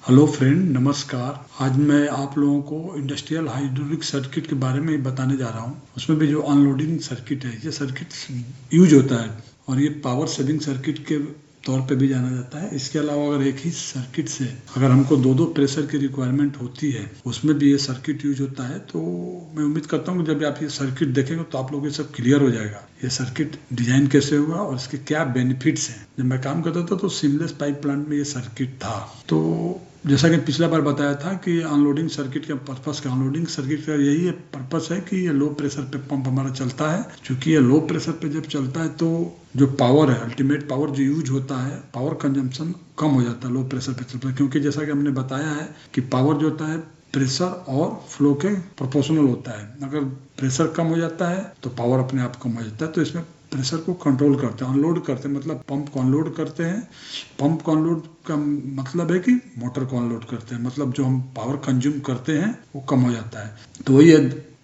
Hello friend, नमस्कार। आज मैं आप लोगों को इंडस्ट्रियल हाइड्रोलिक सर्किट के बारे में बताने जा रहा हूँ। उसमें भी जो अनलोडिंग सर्किट है, ये सर्किट यूज होता है और ये पावर सेविंग सर्किट के तौर पे भी जाना जाता है। इसके अलावा अगर एक ही सर्किट से अगर हमको दो दो प्रेशर की रिक्वायरमेंट होती है, उसमें भी ये सर्किट यूज होता है। तो मैं उम्मीद करता हूँ कि जब आप ये सर्किट देखेंगे तो आप लोगों को सब क्लियर हो जाएगा, ये सर्किट डिजाइन कैसे हुआ और इसके क्या बेनिफिट्स हैं। जब मैं काम करता था तो सीमलेस पाइप प्लांट में ये सर्किट था। तो जैसा कि पिछला बार बताया था कि अनलोडिंग सर्किट का पर्पस का अनलोडिंग सर्किट का यही पर्पस है कि ये लो प्रेशर पे पंप हमारा चलता है। क्योंकि ये लो प्रेशर पे जब चलता है तो जो पावर है, अल्टीमेट पावर जो यूज होता है, पावर कंजम्पशन कम हो जाता है लो प्रेशर पे चलता है। क्योंकि जैसा कि हमने बताया है कि पावर जो होता है प्रेशर और फ्लो के प्रोपोर्शनल होता है। अगर प्रेशर कम हो जाता है तो पावर अपने आप कम हो जाता है। तो इसमें प्रेशर को कंट्रोल करते हैं, अनलोड करते हैं, मतलब पंप को अनलोड करते हैं। पंप को अनलोड का मतलब है कि मोटर को अनलोड करते हैं, मतलब जो हम पावर कंज्यूम करते हैं वो कम हो जाता है। तो वही है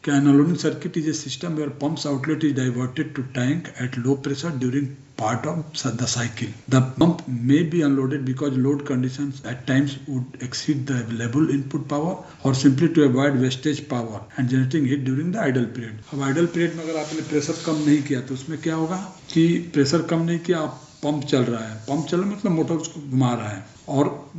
कि unloading circuit is a system where pumps outlet is diverted to tank at low pressure during part of the cycle. The pump may be unloaded because load conditions at times would exceed the available input power or simply to avoid wastage power and generating heat during the idle period. अब idle period में अगर आपने pressure कम नहीं किया तो उसमें क्या होगा कि प्रेशर कम नहीं किया, आप पंप चल रहा है, पंप चल रहा है मतलब मोटर उसको घुमा रहा है, और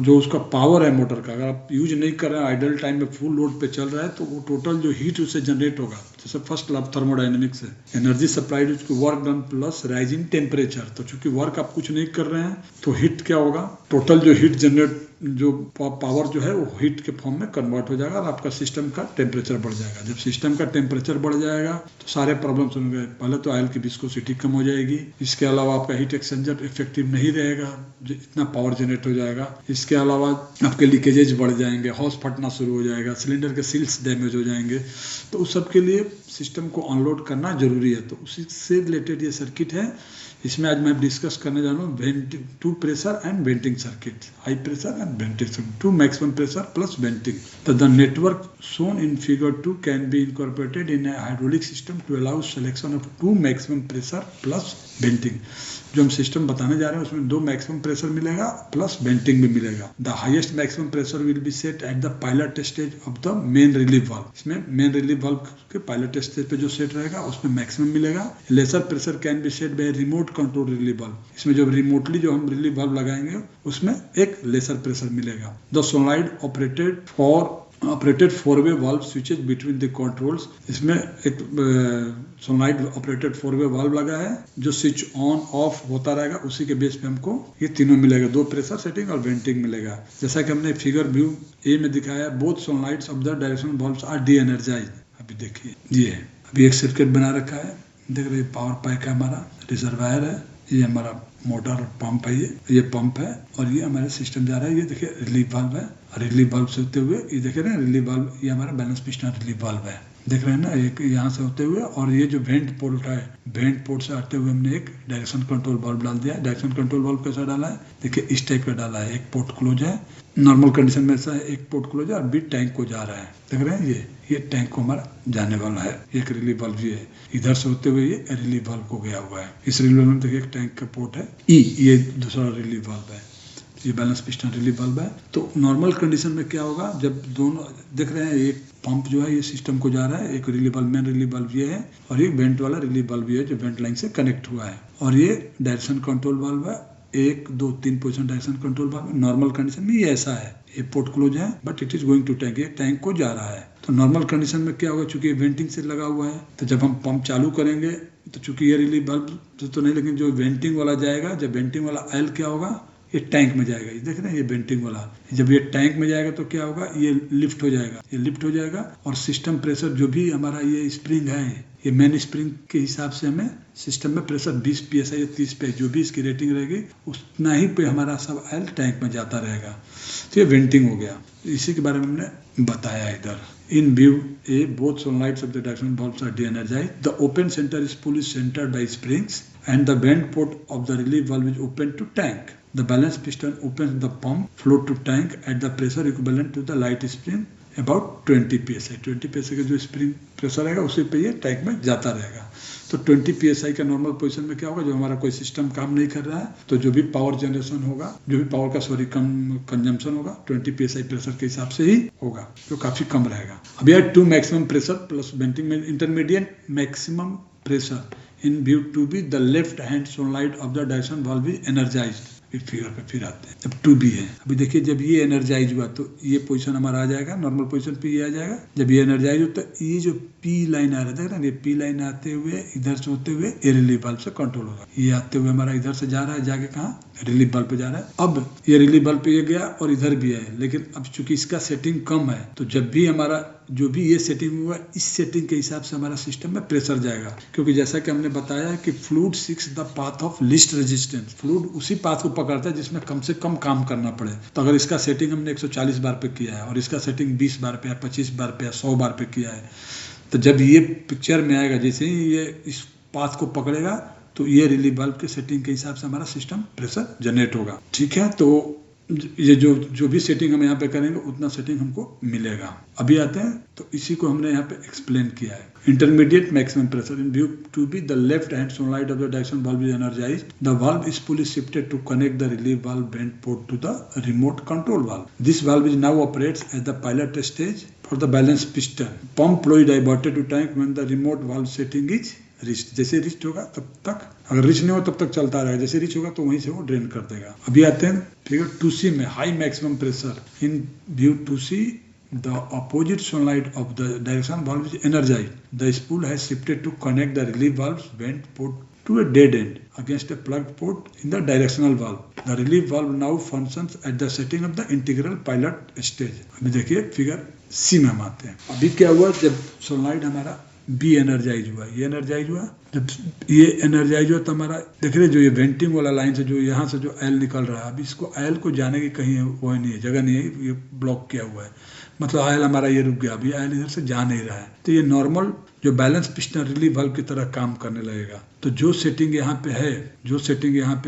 जो उसका पावर है मोटर का, अगर आप यूज नहीं कर रहे हैं, आइडल टाइम में फुल लोड पे चल रहा है, तो वो टोटल जो हीट उससे जनरेट होगा, जैसे फर्स्ट लॉ थर्मोडायनेमिक्स है, energy supplied to work done plus rising temperature. तो चूंकि वर्क आप कुछ नहीं कर रहे हैं तो हीट क्या होगा, टोटल जो हीट जनरेट, जो पावर जो है वो हीट के फॉर्म में कन्वर्ट हो जाएगा और आपका सिस्टम का टेम्परेचर बढ़ जाएगा। जब सिस्टम का टेम्परेचर बढ़ जाएगा तो सारे प्रॉब्लम्स होंगे। पहले तो ऑयल की विस्कोसिटी कम हो जाएगी, इसके अलावा आपका हीट एक्सचेंजर इफेक्टिव नहीं रहेगा, इतना पावर जनरेट हो जाएगा। इसके अलावा आपके लीकेजेज बढ़ जाएंगे, हॉस फटना शुरू हो जाएगा, सिलेंडर के सील्स डैमेज हो जाएंगे। तो उस सब के लिए सिस्टम को अनलोड करना जरूरी है। तो उसी से रिलेटेड ये सर्किट है। इसमें आज मैं डिस्कस करने जा रहा हूँ two pressure and venting circuit, high pressure and venting circuit, two maximum pressure plus venting. तो the network shown in figure 2 can be incorporated in a hydraulic system to allow selection of two maximum pressure plus venting। जो हम system बताने जा रहे हैं उसमें दो maximum pressure मिलेगा प्लस वेंटिंग भी मिलेगा। The highest maximum pressure will be set at the pilot stage of the main relief valve. इसमें मेन रिलीफ वाल्व के पायलट स्टेज पे जो सेट रहेगा उसमें मैक्सिमम मिलेगा। Lesser pressure can be set by remote control relief valve. इसमें जो remotely जो हम रिलीफ वाल्व लगाएंगे उसमें एक लेसर प्रेशर मिलेगा। The solenoid operated four way valve switches between the controls. इसमें एक solenoid operated four way valve लगा है जो स्विच ऑन ऑफ होता रहेगा, उसी के बेस पे हमको ये तीनों मिलेगा, दो प्रेशर सेटिंग और वेंटिंग मिलेगा। जैसा कि हमने फिगर व्यू ए में दिखाया, both solenoids of the direction valves are de energise. अभी देखिए ये है, अभी एक सर्किट बना रखा है, देख रहे पावर पाइप है, हमारा रिजर्वायर है, ये हमारा मोटर पंप है, ये पंप है और ये हमारे सिस्टम जा रहा है। ये देखिए रिलीफ वाल्व है, रिलीफ वाल्व से होते हुए ये देख रहे हैं रिलीफ वाल्व, ये हमारा बैलेंस पिस्टन रिलीफ वाल्व है, देख रहे हैं ना, एक यहाँ से होते हुए, और ये जो वेंट पोर्ट है, वेंट पोर्ट से आते हुए हमने एक डायरेक्शन कंट्रोल वाल्व डाल दिया है। डायरेक्शन कंट्रोल वाल्व कैसा डाला है, देखिए इस टाइप का डाला है, एक पोर्ट क्लोज है, नॉर्मल कंडीशन में ऐसा है, एक पोर्ट क्लोज है और बीच टैंक को जा रहा है, देख रहे हैं ये टैंक को हमारा जाने वाला है। एक रिलीफ वाल्व ये है, इधर से होते हुए ये रिलीफ वाल्व को गया हुआ है। इस रिलीफ वाल्व में देखिए एक टैंक का पोर्ट है ई, ये दूसरा रिलीफ वाल्व है, ये बैलेंस पिस्टन रिलीफ वाल्व है। तो नॉर्मल कंडीशन में क्या होगा, जब दोनों देख रहे हैं, एक पंप जो है ये सिस्टम को जा रहा है, एक relief valve main relief valve ये है और एक वेंट वाला रिलीफ वाल्व ये है जो वेंट लाइन से कनेक्ट हुआ है, और ये डायरेक्शन कंट्रोल वाल्व है, 1 2 3 position direction control valve. Normal condition में ये ऐसा है, ये पोर्ट क्लोज है but it is going to tank, ये टैंक को जा रहा है। तो नॉर्मल कंडीशन में क्या होगा, चूंकि वेंटिंग से लगा हुआ है, तो जब हम पंप चालू करेंगे तो चूंकि ये रिलीफ वाल्व तो नहीं, लेकिन जो वेंटिंग वाला जाएगा, जब वेंटिंग वाला ऑयल क्या होगा, ये टैंक में जाएगा, ये देख रहे हैं ये वेंटिंग वाला, जब ये टैंक में जाएगा तो क्या होगा, ये लिफ्ट हो जाएगा, ये लिफ्ट हो जाएगा और सिस्टम प्रेशर जो भी हमारा ये स्प्रिंग है, ये मेन स्प्रिंग के हिसाब से हमें सिस्टम में प्रेशर 20 psi या 30 psi जो भी इसकी रेटिंग रहेगी उतना ही पे हमारा सब ऑयल टैंक में जाता रहेगा। तो ये वेंटिंग हो गया, इसी के बारे में हमने बताया इधर। In view A, both solenoids of the direction valves are de-energized. The open center spool is centered by springs and the vent port of the relief valve is open to tank. The balance piston opens the pump flow to tank at the pressure equivalent to the light spring about 20 psi। 20 psi का जो spring pressure रहेगा उसी पे ये tank में जाता रहेगा। तो 20 psi का नॉर्मल पोजीशन में क्या होगा, जो हमारा कोई सिस्टम काम नहीं कर रहा है तो जो भी पावर जनरेशन होगा, जो भी पावर का कंजम्पशन होगा 20 psi प्रेशर के हिसाब से ही होगा, जो काफी कम रहेगा। अब यह two maximum pressure plus venting में intermediate maximum pressure in view to be the left hand solenoid of the direction valve is energised. Figure पे फिर आते हैं, जब 2B है। अभी देखिए जब ये एनर्जाइज हुआ तो ये पोजीशन हमारा आ जाएगा, नॉर्मल पोजीशन पे ये आ जाएगा। जब ये एनर्जाइज होता है ये जो P लाइन आ रहा है, ये P लाइन आते हुए इधर से होते हुए ये रिलीफ वाल्व से कंट्रोल होगा। ये आते हुए हमारा इधर से जा रहा है, जाके कहाँ रिलीफ वाल्व पे जा रहा है। अब ये रिलीफ वाल्व पे ये गया और इधर भी है, लेकिन अब चूंकि इसका सेटिंग कम है तो जब भी हमारा जो भी ये सेटिंग हुआ इस सेटिंग के हिसाब से हमारा सिस्टम में प्रेशर जाएगा। क्योंकि जैसा कि हमने बताया कि fluid seeks the path of least resistance, fluid उसी पाथ को पकड़ता है जिसमें कम से कम काम करना पड़े। तो अगर इसका सेटिंग हमने 140 बार पे किया है और इसका सेटिंग 20 बार पे या 25 बार पे या 100 बार पे किया है, तो जब ये पिक्चर में आएगा, जैसे ही ये इस पाथ को पकड़ेगा तो ये रिलीफ वाल्व के सेटिंग के हिसाब से हमारा सिस्टम प्रेशर जनरेट होगा। ठीक है, तो ये जो भी सेटिंग हम यहाँ पे करेंगे उतना सेटिंग हमको मिलेगा। अभी आते हैं तो इसी को हमने यहाँ पे एक्सप्लेन किया है। Intermediate maximum pressure in view to be the left hand solenoid of the direction valve is energised. The valve is fully shifted to connect the relief valve vent port to the remote control valve. This valve is now operates at the pilot stage for the balance piston. Pump fluid diverted to tank when the remote valve setting is rich. जैसे rich होगा तब तक, अगर rich नहीं हो तब तक चलता रहेगा, जैसे रिच होगा तो वहीं से वो ड्रेन कर देगा। अभी आते हैं फिगर 2C में, high maximum pressure in view 2C the opposite solenoid of the direction valve is energized. The spool has shifted to connect the relief valve's vent port to a dead end against a plugged port in the directional valve. The relief valve now functions at the setting of the integral pilot stage. अभी देखिए figure C में हम आते हैं। अभी क्या हुआ, जब सोलेनॉइड हमारा B एनर्जाइज हुआ, ये एनर्जाइज हुआ, जब ये एनर्जाइज हुआ तो हमारा देख रहे जो ये वेंटिंग वाला लाइन से जो यहाँ से जो ऑयल निकल रहा है, अभी इसको ऑयल को जाने की कहीं वो नहीं है, जगह नहीं है, ये ब्लॉक किया हुआ है। मतलब ऑयल हमारा ये रुक गया, अभी ऑयल इधर से जा नहीं रहा है, तो ये नॉर्मल जो बैलेंस पिस्टन रिलीफ वाल्व की तरह काम करने लगेगा। तो जो सेटिंग यहाँ पे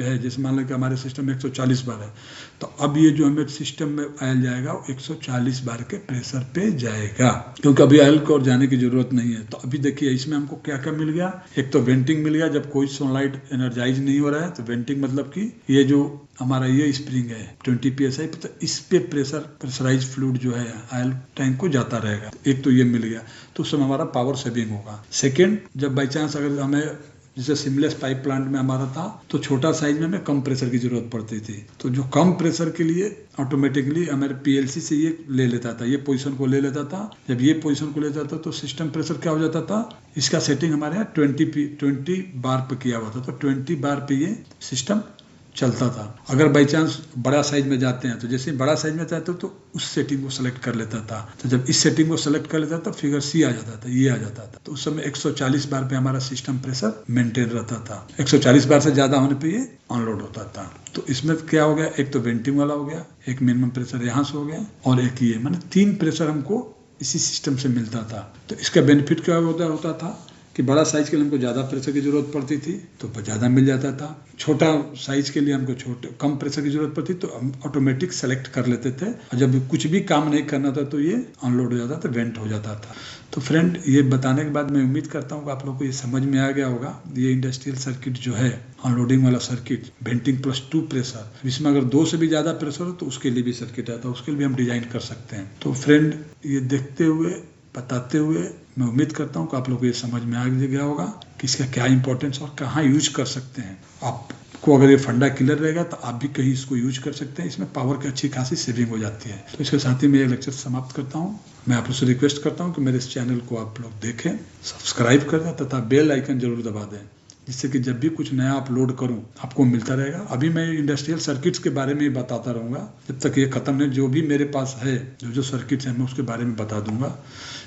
है, जैसे मान लो कि हमारे सिस्टम में 140 बार है, तो अब ये जो हमें सिस्टम में ऑयल जाएगा वो 140 बार के प्रेशर पे जाएगा, क्योंकि अभी ऑयल को और जाने की जरूरत नहीं है। तो अभी देखिए इसमें हमको क्या क्या मिल गया, एक तो वेंटिंग मिल गया, जब कोई सोलेनॉइड एनर्जाइज नहीं हो रहा है तो वेंटिंग मतलब कि ये जो हमारा ये स्प्रिंग है 20 psi, तो इस पे प्रेशराइज फ्लूइड जो है ऑयल टैंक को जाता रहेगा। एक तो ये मिल गया, तो उसमें हमारा पावर सेविंग होगा। सेकेंड, जब बाई चांस अगर हमें जैसे सिमलेस पाइप प्लांट में हमारा था तो छोटा साइज में हमें कम प्रेशर की जरूरत पड़ती थी, तो जो कम प्रेशर के लिए ऑटोमेटिकली हमारे PLC से ये ले लेता था, ये पोजीशन को ले लेता था। जब ये पोजीशन को लेता था तो सिस्टम प्रेशर क्या हो जाता था, इसका सेटिंग हमारे यहाँ 20 बार पे किया हुआ था, तो 20 बार पे ये सिस्टम चलता था। अगर बाई चांस बड़ा साइज में जाते हैं तो जैसे बड़ा साइज में जाते तो उस सेटिंग को सेलेक्ट कर लेता था, तो जब इस सेटिंग को सेलेक्ट कर लेता था फिगर C आ जाता था, ये आ जाता था। तो उस समय 140 बार पे हमारा सिस्टम प्रेशर मेंटेन रहता था, 140 बार से ज्यादा होने पे ये अनलोड होता था। तो इसमें क्या हो गया, एक तो वेंटिंग वाला हो गया, एक मिनिमम प्रेशर यहाँ से हो गया, और एक ये, माने 3 प्रेशर हमको इसी सिस्टम से मिलता था। तो इसका बेनिफिट क्या होता था कि बड़ा साइज के लिए हमको ज़्यादा प्रेशर की जरूरत पड़ती थी तो ज़्यादा मिल जाता था, छोटा साइज के लिए हमको कम प्रेशर की जरूरत पड़ती तो हम ऑटोमेटिक सेलेक्ट कर लेते थे, और जब कुछ भी काम नहीं करना था तो ये अनलोड हो जाता था, वेंट हो जाता था। तो फ्रेंड, ये बताने के बाद मैं उम्मीद करता हूँ कि आप लोग को ये समझ में आ गया होगा। ये इंडस्ट्रियल सर्किट जो है, अनलोडिंग वाला सर्किट, वेंटिंग +2 प्रेशर, इसमें अगर 2 से भी ज़्यादा प्रेशर हो तो उसके लिए भी सर्किट आता है, उसके लिए भी हम डिजाइन कर सकते हैं। तो फ्रेंड, ये देखते हुए बताते हुए मैं उम्मीद करता हूँ कि आप लोग को ये समझ में आ गया होगा कि इसका क्या इंपॉर्टेंस और कहाँ यूज कर सकते हैं। आपको अगर ये फंडा क्लियर रहेगा तो आप भी कहीं इसको यूज कर सकते हैं, इसमें पावर की अच्छी खासी सेविंग हो जाती है। तो इसके साथ ही मैं ये लेक्चर समाप्त करता हूँ। मैं आप लोग से रिक्वेस्ट करता हूँ कि मेरे इस चैनल को आप लोग देखें, सब्सक्राइब कर दें तथा बेल आइकन जरूर दबा दें, जिससे कि जब भी कुछ नया अपलोड करूं आपको मिलता रहेगा। अभी मैं इंडस्ट्रियल सर्किट्स के बारे में ही बताता रहूँगा जब तक ये ख़त्म नहीं, जो भी मेरे पास है जो सर्किट्स हैं मैं उसके बारे में बता दूंगा,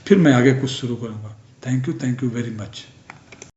फिर मैं आगे कुछ शुरू करूँगा। Thank you very much.